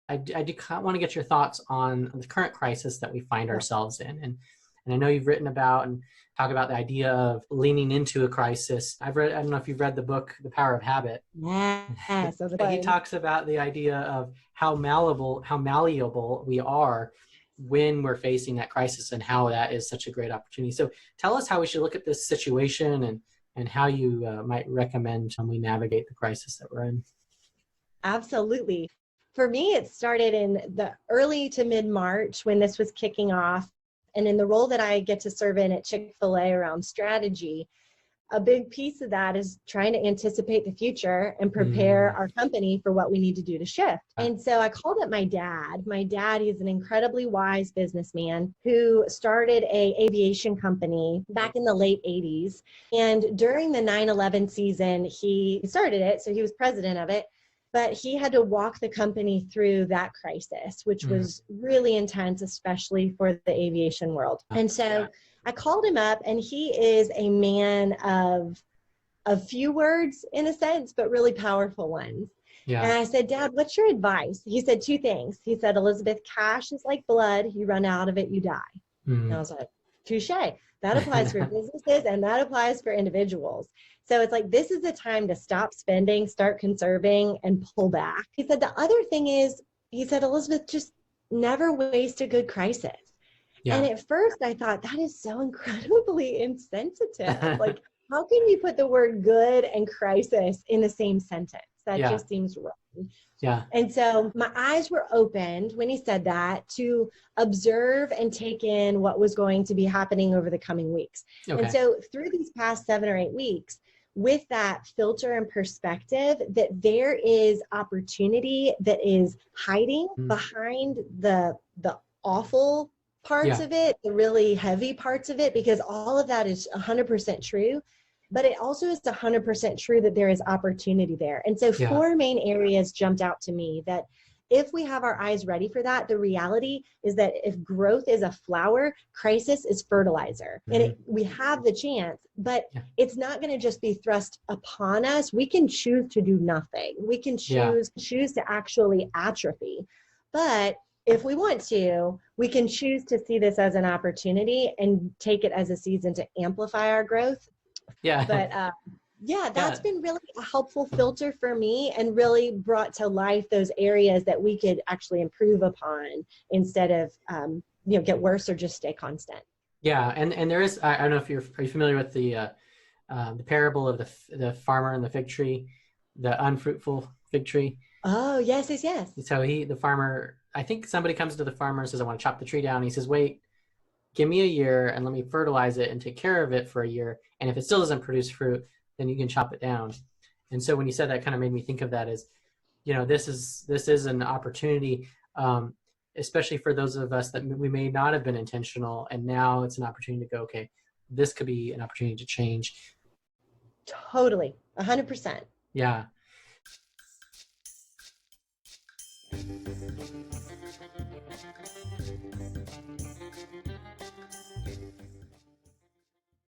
I do want to get your thoughts on the current crisis that we find ourselves in. And I know you've written about and talk about the idea of leaning into a crisis. I don't know if you've read the book, The Power of Habit. Yes. He talks about the idea of how malleable we are when we're facing that crisis, and how that is such a great opportunity. So tell us how we should look at this situation, and how you might recommend we navigate the crisis that we're in. Absolutely. For me, it started in the early to mid-March when this was kicking off. And in the role that I get to serve in at Chick-fil-A around strategy, a big piece of that is trying to anticipate the future and prepare our company for what we need to do to shift. And so I called up my dad. My dad, he's an incredibly wise businessman who started an aviation company back in the late 80s. And during the 9/11 season, he started it. So he was president of it. But he had to walk the company through that crisis, which was really intense, especially for the aviation world. And so I called him up, and he is a man of a few words in a sense, but really powerful ones. Yeah. And I said, Dad, what's your advice? He said 2 things. He said, Elizabeth, cash is like blood. You run out of it, you die. And I was like, touche. That applies for businesses, and that applies for individuals. So it's like, this is the time to stop spending, start conserving, and pull back. He said, the other thing is, he said, Elizabeth, just never waste a good crisis. Yeah. And at first I thought, that is so incredibly insensitive. Like, how can you put the word good and crisis in the same sentence? That just seems wrong. Yeah. And so my eyes were opened when he said that to observe and take in what was going to be happening over the coming weeks. Okay. And so through these past 7 or 8 weeks, with that filter and perspective, that there is opportunity that is hiding behind the awful parts of it, the really heavy parts of it, because all of that is 100% true. But it also is 100% true that there is opportunity there. And so 4 main areas jumped out to me that if we have our eyes ready for that, the reality is that if growth is a flower, crisis is fertilizer. And we have the chance, but it's not going to just be thrust upon us. We can choose to do nothing. We can choose to actually atrophy. But if we want to, we can choose to see this as an opportunity and take it as a season to amplify our growth. Yeah. But that's been really a helpful filter for me, and really brought to life those areas that we could actually improve upon instead of, get worse or just stay constant. Yeah. And there is, I don't know if are you familiar with the parable of the farmer and the fig tree, the unfruitful fig tree? Oh, yes. So the farmer, I think somebody comes to the farmer and says, I want to chop the tree down. He says, wait, give me a year and let me fertilize it and take care of it for a year. And if it still doesn't produce fruit, then you can chop it down. And so when you said that, kind of made me think of that as, this is an opportunity, especially for those of us that we may not have been intentional. And now it's an opportunity to go, okay, this could be an opportunity to change. Totally. 100%. Yeah.